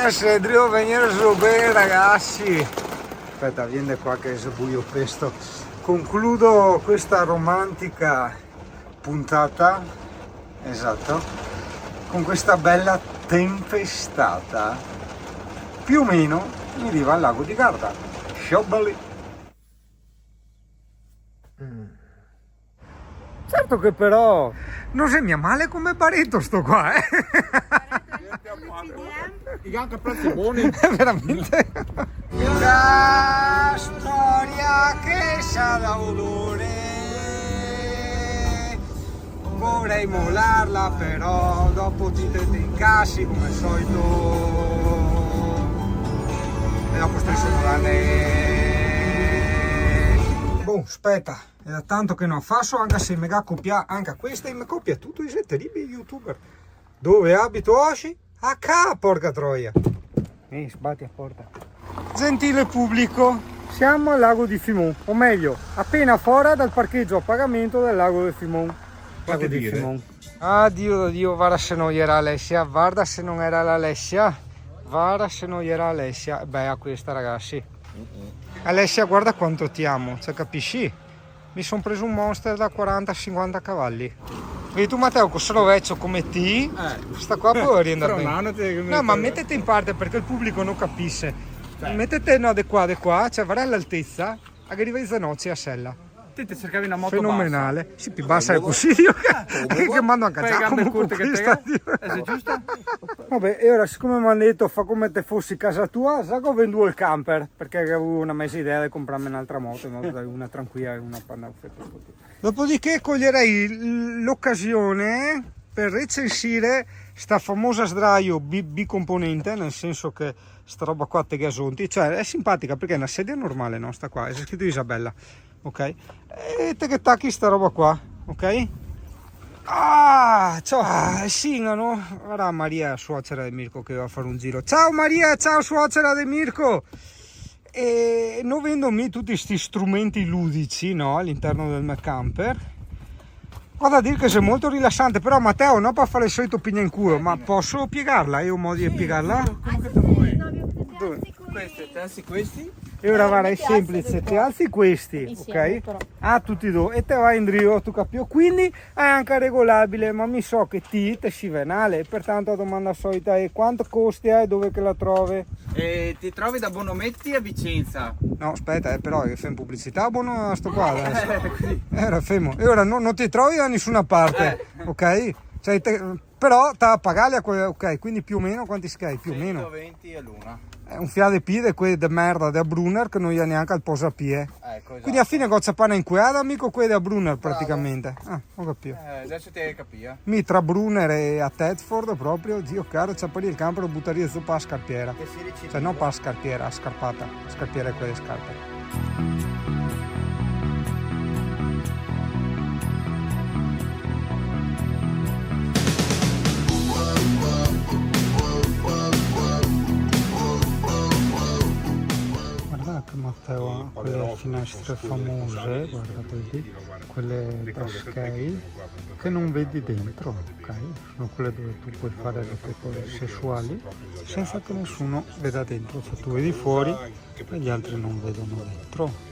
che se devo venire su bene, ragazzi. Aspetta, vieni qua che è buio pesto. Concludo questa romantica puntata, esatto, con questa bella tempestata, più o meno in riva al lago di Garda. Sciobali. Certo che però non sembra male come Barretto sto qua, Anche prezzi buoni. Veramente. Una storia che sa da dolore. Vorrei mollarla, però dopo ti incassi come al solito. E dopo stai sollevando. Boh, aspetta, è da tanto che non faccio, anche se mi copia anche questa e mi copia tutto i terribili youtuber. Dove abito oggi? A ca, porca troia. Sbatti a porta. Gentile pubblico, siamo al lago di Fimon, o meglio, appena fuori dal parcheggio a pagamento del lago di Fimon. Lago di Fimon. Ah, Dio, guarda se non era Alessia, guarda se non era l'Alessia, guarda se non era Alessia. Beh, a questa ragazzi. Alessia, guarda quanto ti amo, cioè capisci? Mi sono preso un monster da 40-50 cavalli. Vedi tu Matteo, con solo vecchio come te, sta qua può riandare bene. No, ma mettete in parte perché il pubblico non capisce. Mettete no, di qua, cioè varrà l'altezza, a che arriva Zanozzi a sella. Te cercavi una moto fenomenale. bassa. Sì, più bassa è così, che mando anche a Giacomo con questa. È giusto? Vabbè, e ora siccome mi hanno detto fa come te fossi casa tua, sa che ho venduto il camper, perché avevo una mezza idea di comprarmi un'altra moto, una tranquilla e una panna. Dopodiché coglierei l'occasione per recensire sta famosa sdraio bicomponente, nel senso che sta roba qua te gasonti, cioè è simpatica perché è una sedia normale, no? Sta qua, è scritto Isabella, ok? E te che tacchi sta roba qua, ok? Ciao, singano. Guarda Maria, suocera di Mirko, che va a fare un giro. Ciao Maria, ciao suocera di Mirko. E non vendomi tutti questi strumenti ludici, no, all'interno del mio camper. Vado a dire che sei molto rilassante, però Matteo, non per fare il solito pigna in culo, ma posso piegarla? Io ho modo di piegarla? Dove? Questi? E ora guarda, è semplice, ti alzi questi, ok? Tutti e due, e te vai in drio, tu capisci? Quindi è anche regolabile, ma mi so che ti si venale, pertanto la domanda solita è quanto costa e dove che la trovi? Ti trovi da Bonometti a Vicenza. No, aspetta, però io fai pubblicità buono a sto qua adesso. Era fermo. E ora non ti trovi da nessuna parte, ok? Cioè, però te la pagare a ok, quindi più o meno quanti sky? Più o meno 120 all'una. È un fiade di quelli di merda da Brunner che non gli ha neanche al posapie. Esatto. Quindi a fine goccia pane in cueda, amico, quelli da Brunner praticamente. Ho capito. Adesso ti capire. Mi tra Brunner e a Tedford proprio, zio caro, c'è poi il campo, lo buttaria su per la scarpiera. Cioè non per la scarpiera, a scarpata. La scarpiera è quelle scarpe. Matteo ha quelle finestre famose, guardate lì, quelle da scale che non vedi dentro, ok? Sono quelle dove tu puoi fare le cose sessuali senza che nessuno veda dentro, cioè tu vedi fuori e gli altri non vedono dentro.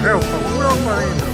Che ho paura qua dentro.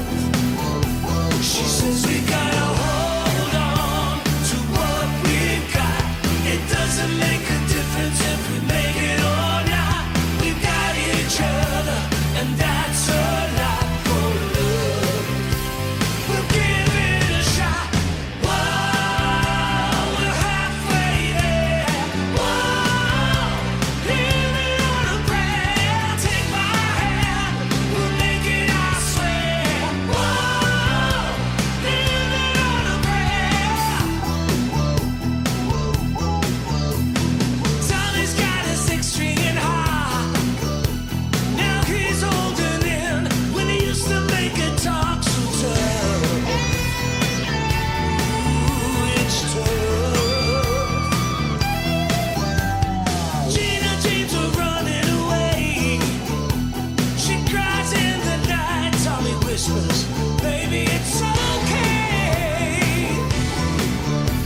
whispers, baby, it's okay.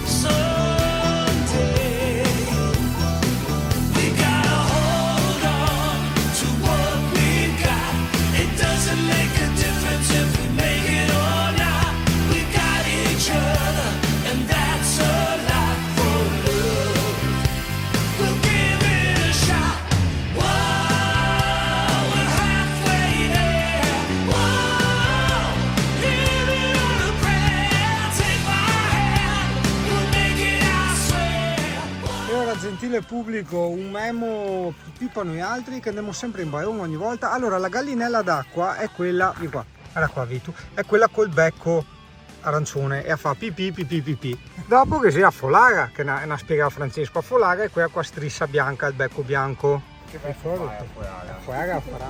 Someday we gotta hold on to what we got. It doesn't make a difference if we make it or not. We got each other, and that's a lot for love. We'll give it a shot. Whoa, we're halfway there. Whoa, living on a prayer. Take my hand, we'll make it, I swear. E ora, gentile pubblico, un memo tipo a noi altri che andiamo sempre in Bayonne ogni volta. Allora, la gallinella d'acqua è quella di qua, guarda qua Vitu, è quella col becco arancione e a fa pipì pipì pipì. Dopo che sia a Folaga, che ne ha spiegato Francesco, a Folaga è quella qua striscia bianca, il becco bianco. Che fai a Folaga? Folaga farà...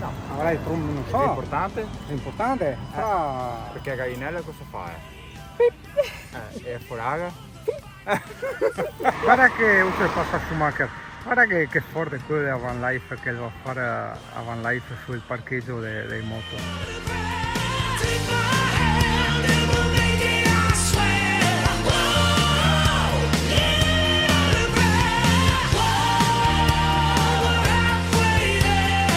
No, avrà il trombo, non so. È importante? È importante, farà... Perché a gallinella cosa fa? E a Folaga? Guarda che usa passa Schumacher, guarda che forte quello di Van Life che va a fare a Van Life sul parcheggio dei moto. Take my hand, and we'll make it, I swear. Whoa, living on a prayer. Whoa, we're halfway there.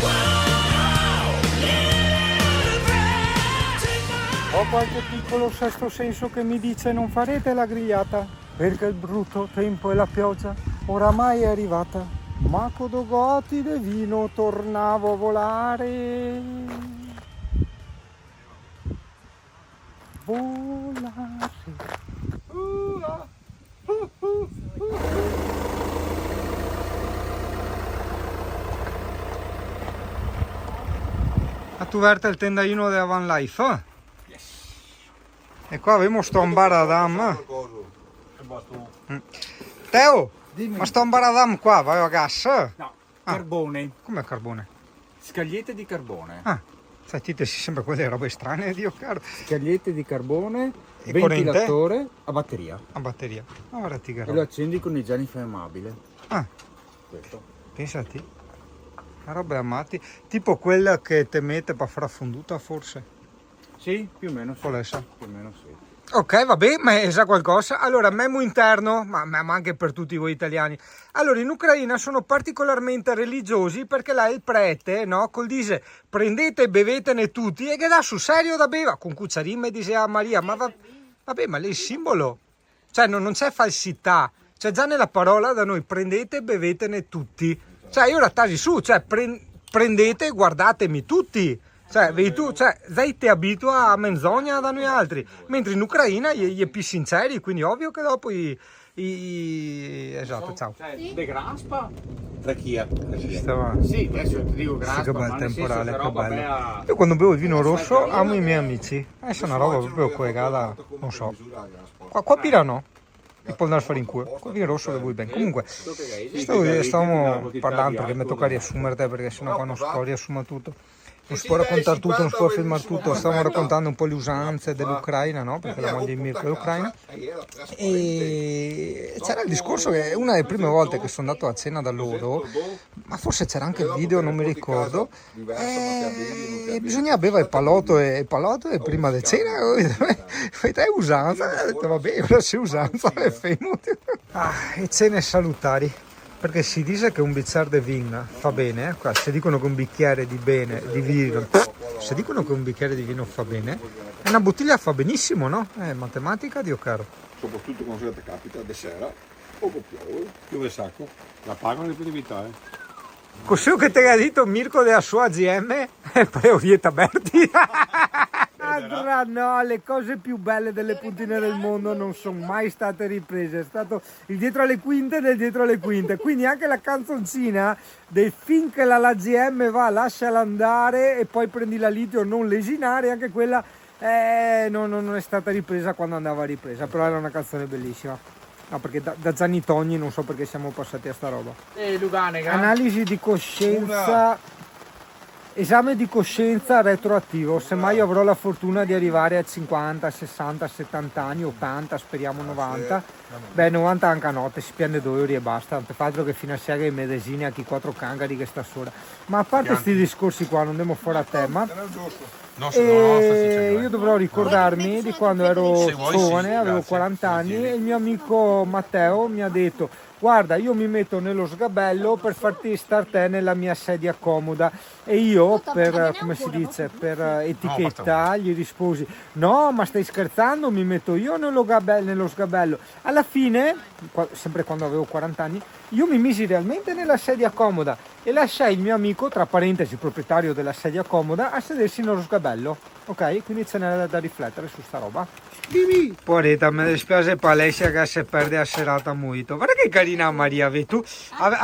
Whoa, living on a prayer. Take my Ho qualche piccolo sesto senso che mi dice non farete la grigliata perché il brutto tempo e la pioggia oramai è arrivata. Ma codogoti de vino tornavo a volare. Volare. A tu verte il tendaino della Van Life? E qua abbiamo sto ambaradam. Teo, ma sto ambaradam qua va a gas? No, carbone. Come carbone? Scagliette di carbone. Ah, sai, ti sei sempre quelle robe strane, Dio caro. Scagliette di carbone, E ventilatore a batteria. A batteria. Ora ti E lo caro. accendi con il già infiammabile. Ah, Questo. pensati. Una roba amati. Tipo quella che te mette per fare fonduta forse. Sì, più o meno sì. Può essere. Più o meno sì. Ok, vabbè, ma sa qualcosa? Allora, memo interno, ma anche per tutti voi italiani. Allora, in Ucraina sono particolarmente religiosi perché là il prete, no, col dice prendete e bevetene tutti e che dà sul serio da beva, con cucciarime dice a Maria, ma vabbè, ma lì è il simbolo, cioè non c'è falsità, cioè già nella parola da noi prendete e bevetene tutti, cioè io la tasi su, cioè prendete e guardatemi tutti. Cioè, vedi tu, cioè, lei ti abitua a menzogna da noi altri, mentre in Ucraina gli è più sinceri, quindi ovvio che dopo esatto, ciao. Cioè, de graspa? Trachia. Sì, adesso ti dico graspa, Che bel ma nel senso temporale, che che roba bello. bella. Io quando bevo il vino rosso amo i miei amici, adesso è una roba proprio collegata, non so, qua Pira no, e può andare a fare in culo, con il vino rosso che vuoi bene. Comunque, stavamo parlando perché mi tocca riassumere te, perché sennò qua non si può riassumere tutto. Non si può raccontare tutto, non si può filmare tutto, stiamo raccontando un po' le usanze dell'Ucraina, no? Perché la moglie di Mirko è ucraina. E c'era il discorso che è una delle prime volte che sono andato a cena da loro, ma forse c'era anche il video, non mi ricordo, e bisognava bere il palotto e prima di cena, fai te usanza, ho detto vabbè, ora c'è usanza, è fermo. E cene salutari. Perché si dice che un bicchiere di vino fa bene, qua se dicono che un bicchiere di vino, se dicono che un bicchiere di vino fa bene, e una bottiglia fa benissimo, no? È matematica, Dio caro. Soprattutto quando ti capita di sera, poco piove sacco, la pagano le priorità. Così che te l'ha detto Mirko della sua AGM, e poi ho vieta Berti. Allora, no, le cose più belle delle puntine del mondo non sono mai state riprese, è stato il dietro alle quinte del dietro alle quinte, quindi anche la canzoncina del finché la GM va lasciala andare e poi prendi la litio non lesinare, anche quella non è stata ripresa quando andava ripresa, però era una canzone bellissima. No, perché da Gianni Togni non so perché siamo passati a sta roba. Luganega. Analisi di coscienza esame di coscienza retroattivo, se mai avrò la fortuna di arrivare a 50, 60, 70 anni, 80, speriamo 90. Beh, 90 anche a notte, si prende 2 ore e basta, per altro che fino a sera i medesini a chi 4 cangari che stasera. Ma a parte questi discorsi qua, non andiamo fuori a tema. E io dovrò ricordarmi di quando ero giovane, avevo 40 anni e il mio amico Matteo mi ha detto: guarda, io mi metto nello sgabello per farti star te nella mia sedia comoda. E io, per, come si dice, per etichetta, gli risposi: no, ma stai scherzando, mi metto io nello sgabello. Alla fine, sempre quando avevo 40 anni, io mi misi realmente nella sedia comoda e lasciai il mio amico, tra parentesi proprietario della sedia comoda, a sedersi nello sgabello. Ok? Quindi ce n'era da riflettere su sta roba. Poretta, mi dispiace Palessia che si perde la serata molto. Guarda che carina Maria, vedi tu?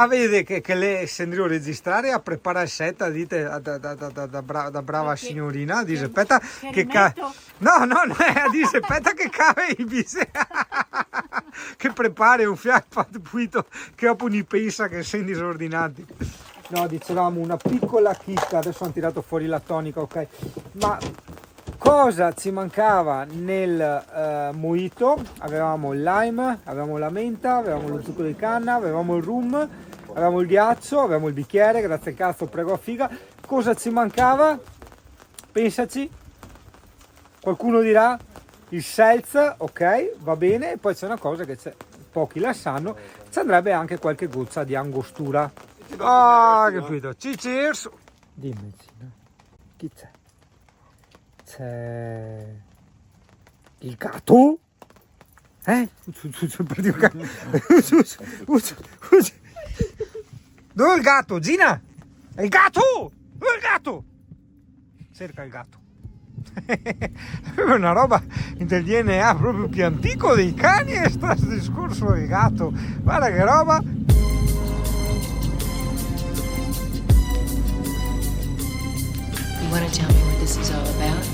Vedi che lei sentivo registrare a preparare il set, dite da brava signorina, dice aspetta che no, dice aspetta che cave i bise. Che prepari un fiato puito che dopo ne pensa che sei disordinati. No, dicevamo una piccola chicca, adesso hanno tirato fuori la tonica, ok? Ma cosa ci mancava nel mojito? Avevamo il lime, avevamo la menta, avevamo lo zucchero di canna, avevamo il rum, avevamo il ghiaccio, avevamo il bicchiere, grazie al cazzo, prego a figa. Cosa ci mancava? Pensaci. Qualcuno dirà il seltz, ok, va bene. E poi c'è una cosa che pochi la sanno, ci andrebbe anche qualche goccia di angostura. Ah, capito. Cheers. Dimmi, chi c'è? C'è il gatto? Dove è il gatto? Gina? È il gatto? Dove è il gatto? Cerca il gatto. È una roba del DNA proprio più antico dei cani e sta discorso del gatto. Guarda che roba. You want to tell me what this is all about?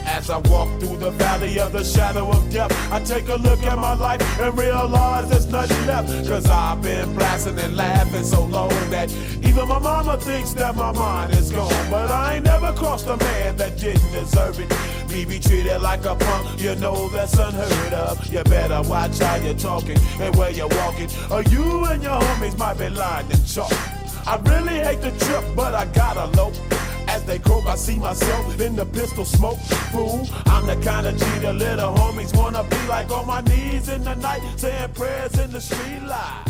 As I walk through the valley of the shadow of death, I take a look at my life and realize there's nothing left. Cause I've been blasting and laughing so long that even my mama thinks that my mind is gone. But I ain't never crossed a man that didn't deserve it. Me be treated like a punk, you know that's unheard of. You better watch how you're talking and where you're walking, or you and your homies might be lying in chalk. I really hate the trip, but I gotta low. As they croak, I see myself in the pistol smoke. Fool, I'm the kind of G the little homies wanna be like, on my knees in the night, saying prayers in the street light.